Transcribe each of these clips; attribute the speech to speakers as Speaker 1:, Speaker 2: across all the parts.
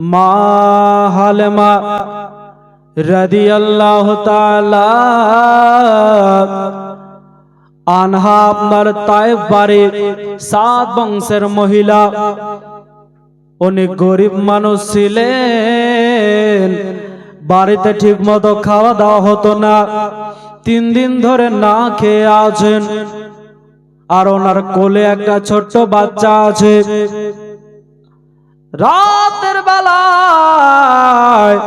Speaker 1: মা হালেমা রাদিয়াল্লাহু তাআলা আনহা আপনার তায়েফ বাড়ি সাদ বংশের মহিলা। উনি গরিব মানুষ ছিলেন, বাড়িতে ঠিক মতো খাওয়া দাওয়া হতো না, 3 দিন ধরে না খেয়ে আছেন। আর ওনার কোলে একটা ছোট্ট বাচ্চা আছে। রাতের বেলায়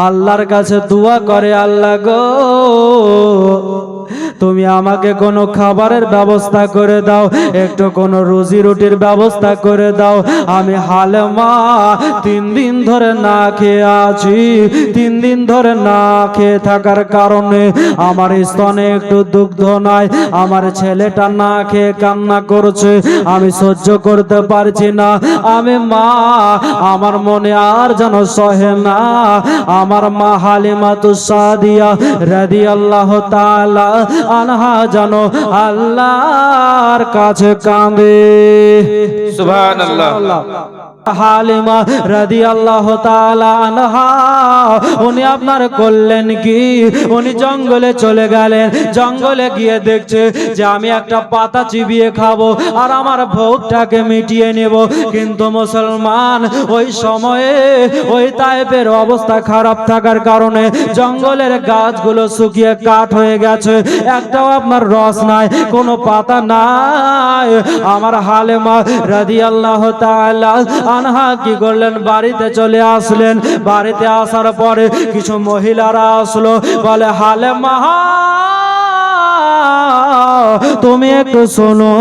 Speaker 1: আল্লাহর কাছে দোয়া করে, আল্লাহ গো তুমি আমাকে কোনো খাবারের ব্যবস্থা করে দাও, একটু কোনো রুজি রুটির ব্যবস্থা করে দাও। আমি হালেমা 3 দিন ধরে না খেয়ে আছি। 3 দিন ধরে না খেয়ে থাকার কারণে আমার স্তনে একটু দুগ্ধ নাই। আমার ছেলেটা না খেয়ে কান্না করছে, আমি সহ্য করতে পারছি না। আমি মা, আমার মনে আর যেন সহে না। আমার মা হালিমাতুস সাদিয়া রাদিয়াল্লাহু তাআলা আনহা যেন আল্লাহর কাছে কাঁদে।
Speaker 2: সুবহানাল্লাহ।
Speaker 1: হালিমা রাদিয়াল্লাহু তাআলা আনহা উনি আপনার করলেন কি, উনি জঙ্গলে চলে গেলেন। জঙ্গলে গিয়ে দেখছে যে আমি একটা পাতা চিবিয়ে খাবো আর আমার ভোগটাকে মিটিয়ে নেব। কিন্তু মুসলমান ওই সময়ে ওই তায়েফের অবস্থা খারাপ থাকার কারণে জঙ্গলের গাছগুলো শুকিয়ে কাঠ হয়ে গেছে, একটাও আপনার রস নাই, কোনো পাতা নাই। আমার হালিমা রাদিয়াল্লাহু তাআলা আনহা কি করলেন, বাড়িতে চলে আসলেন। বাড়িতে আসার পরে কিছু মহিলারা আসলো, বলে হালেমা তুমি একটু শোনো,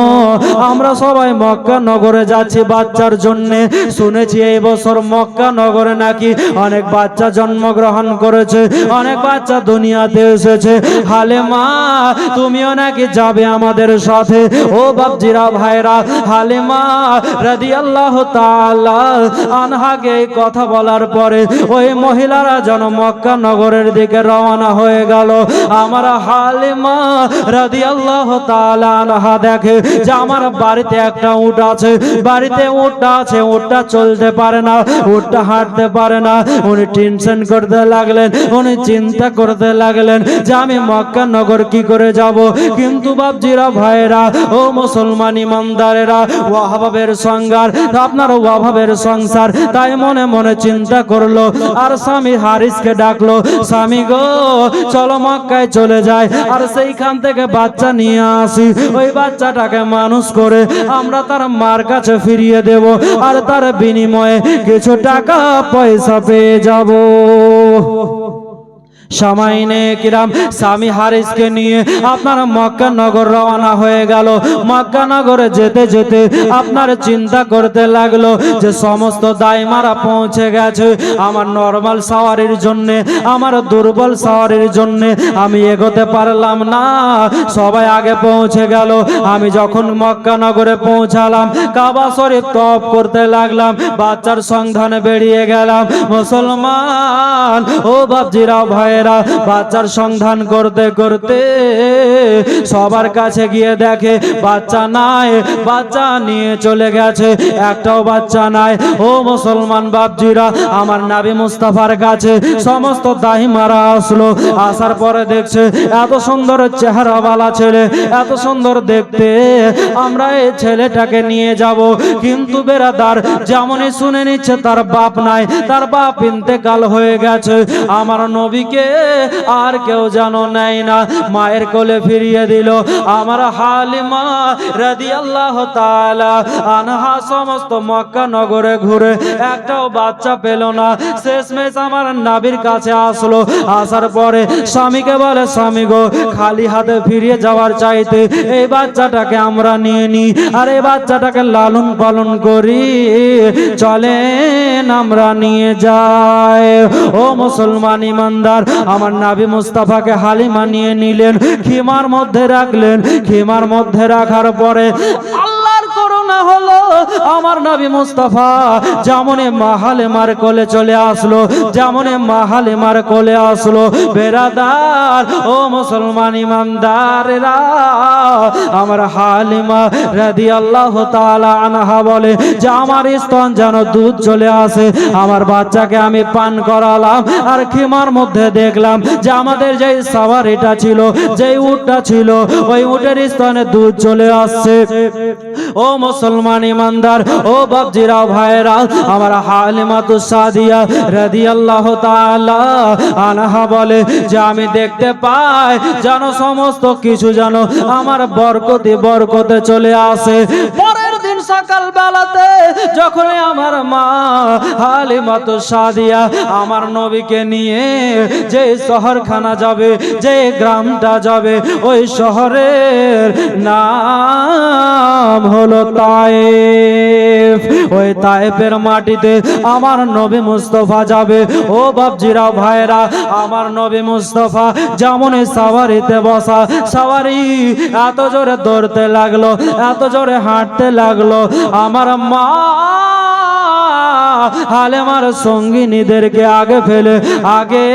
Speaker 1: আমরা সবাই মক্কা নগরে যাচ্ছি বাচ্চার জন্য। শুনেছি এই বছর মক্কা নগরে নাকি অনেক বাচ্চা জন্মগ্রহণ করেছে, অনেক বাচ্চা দুনিয়াতে এসেছে। হালেমা তুমিও নাকি যাবে আমাদের সাথে? ও বাপজিরা ভাইরা, হালিমা রাদিয়াল্লাহু তাআলা আনহাকে এই কথা বলার পরে ওই মহিলারা যেন মক্কা নগরের দিকে রওনা হয়ে গেল। আমার হালিমা রাদিয়াল্লাহু তাআলা আনহা দেখে যে আমার বাড়িতে একটা উট আছে, বাড়িতে উটটা আছে, উটটা চলতে পারে না, উটটা হাঁটতে পারে না। উনি টেনশন করতে লাগলেন, উনি চিন্তা করতে লাগলেন যে আমি মক্কা নগর কি করে যাব। কিন্তু বাপজিরা ভাইরা, ও মুসলমান ইমানদারেরা, ওয়াহাবের সংসার আপনার ওয়াহাবের সংসার, তাই মনে মনে চিন্তা করলো আর স্বামী হারিসকে ডাকলো, স্বামী গো চলো মক্কায় চলে যায় আর সেইখান থেকে বাচ্চা নিয়ে আসি। ওই বাচ্চাটাকে মানুষ করে আমরা তার মার কাছে ফিরিয়ে দেব আর তার বিনিময়ে কিছু টাকা পয়সা পেয়ে যাব। সামাইনে কিরাম স্বামী হারিসকে নিয়ে আপনার মক্কা নগর রওনা হয়ে গেল। মক্কা নগরে যেতে যেতে আপনার চিন্তা করতে লাগলো যে সমস্ত দাইমারা পৌঁছে গেছে, আমার নরমাল সাওয়ারির জন্য, আমার দুর্বল সাওয়ারির জন্য আমি এগোতে পারলাম না। সবাই আগে পৌঁছে গেল। আমি যখন মক্কা নগরে পৌঁছালাম, কাবা শরীফ তওয়াফ করতে লাগলাম, বাচ্চার সন্ধানে বেরিয়ে গেলাম। মুসলমান ও বাপজিরা ভাই, বাচ্চার সন্ধান করতে করতে সবার কাছে গিয়ে দেখে বাচ্চা নাই, বাচ্চা নিয়ে চলে গেছে, একটাও বাচ্চা নাই। ও মুসলমান বাপজিরা, আমার নবী মুস্তাফার কাছে সমস্ত দাইমারা আসলো। আসার পরে দেখছে এত সুন্দর চেহারাওয়ালা ছেলে, এত সুন্দর দেখতে, আমরা এই ছেলেটাকে নিয়ে যাব। কিন্তু বেরাদার যেমনই শুনে নিচ্ছে তার বাপ নাই, তার বাপ ইন্তেকাল হয়ে গেছে। আমার নবীকে আর কেউ জানো নাই না, মায়ের কোলে ফিরিয়ে দিল। আমার হালিমা রাদিয়াল্লাহু তাআলা আনহা সমস্ত মক্কা নগরে ঘুরে একটাও বাচ্চা পেল না। শেষমেশ আমার নবীর কাছে আসলো। আসার পরে স্বামীকে বলে, স্বামী গো খালি হাতে ফিরিয়ে যাওয়ার চাইতে এই বাচ্চাটাকে আমরা নিয়ে নিই আর এই বাচ্চাটাকে লালন পালন করি, চলেন আমরা নিয়ে যাই। ও মুসলমান ইমানদার, আমার নবী মুস্তাফাকে হালিমা নিয়ে নিলেন, খিমার মধ্যে রাখলেন। খিমার মধ্যে রাখার পরে আল্লাহর করুণা হলো আমার নবী মুস্তাফা যেমনে মা হালিমার কোলে চলে আসলো, যেমনে মা হালিমার কোলে আসলো। বেরাদার ও মুসলমান ইমানদারেরা, আমার হালিমা রাদিয়াল্লাহু তাআলা আনহা বলে যে আমার স্তন যেন দুধ চলে আসে, আমার বাচ্চাকে আমি পান করালাম। আর খিমার মধ্যে দেখলাম যে আমাদের যে সাওয়ারিটা ছিল, যে উটটা ছিল, ওই উটের স্তনে দুধ চলে আসছে। ও মুসলমান ইমানদার, ও বাপজিরা, ভাইরা, আমার হালিমাতুস সাদিয়া রাদিয়াল্লাহু তাআলা আনহা বলে যে আমি দেখতে পাই যেন সমস্ত কিছু যেন আমার বরকতে চলে আসে। পরের দিন সকাল বেলাতে যখন আমার মা হালিমাতুস সাদিয়া আমার নবীকে নিয়ে যে শহরখানা যাবে, যে গ্রামটা যাবে, ওই শহরের নাম হলো তায়েফ। ওই তায়েফের মাটিতে আমার নবী মুস্তাফা যাবে। ও বাপজিরা, ভাইরা, আমার নবী মুস্তাফা যেমন সাওয়ারিতে বসা, সাওয়ারি এত জোরে দৌড়তে লাগলো, এত জোরে হাঁটতে লাগলো, আমার মা হালিমার সঙ্গিনীদেরকে আগে ফেলে আগে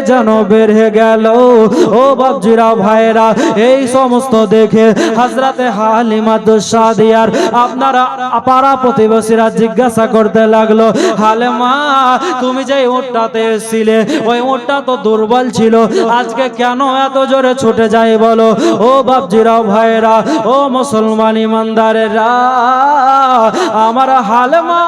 Speaker 1: যেন বের হয়ে গেল। ও বাপজিরা, ভাইরা, এই সমস্ত দেখে হযরতে হালিমাতুস সাদিয়ার আপনারা পাড়া প্রতিবেশীরা জিজ্ঞাসা করতে লাগলো, হালিমা তুমি যে উটটাতে এসেছিলে ওই উটটা তো দুর্বল ছিল, আজকে কেন এত জোরে ছুটে যায় বলো? ও বাপজিরা, ভাইরা, ও মুসলমান ইমানদারেরা, আমার হালিমা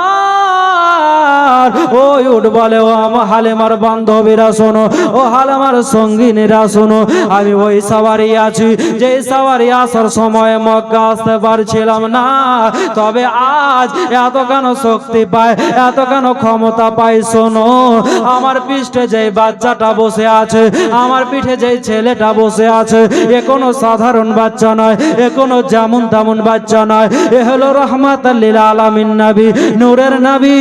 Speaker 1: ওই উট বলে, ও আমার হালিমার বান্ধবীরা শোনো, ও হালিমার সঙ্গিনীরা শোনো, আমি ওই সাওয়ারি আছি যে সাওয়ারি আসার সময় মক্কা আসতে পারছিলাম না, তবে আজ এত কেন শক্তি পায়, এত কেন ক্ষমতা পাই? শোনো, আমার পিঠে যে বাচ্চাটা বসে আছে, আমার পিঠে যে ছেলেটা বসে আছে, এ কোনো সাধারণ বাচ্চা নয়, এ কোনো যেমন তেমন বাচ্চা নয়, এ হলো রহমাতাল লিল আলামিন নবী, নূরের নবী,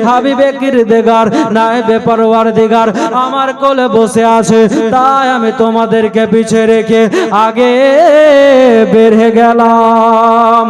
Speaker 1: হাবিবে কিরদেগার, নায়েবে পরওয়ারদিগার আমার কোলে বসে আছে। তাই আমি তোমাদেরকে পিছে রেখে আগে বের হয়ে গেলাম।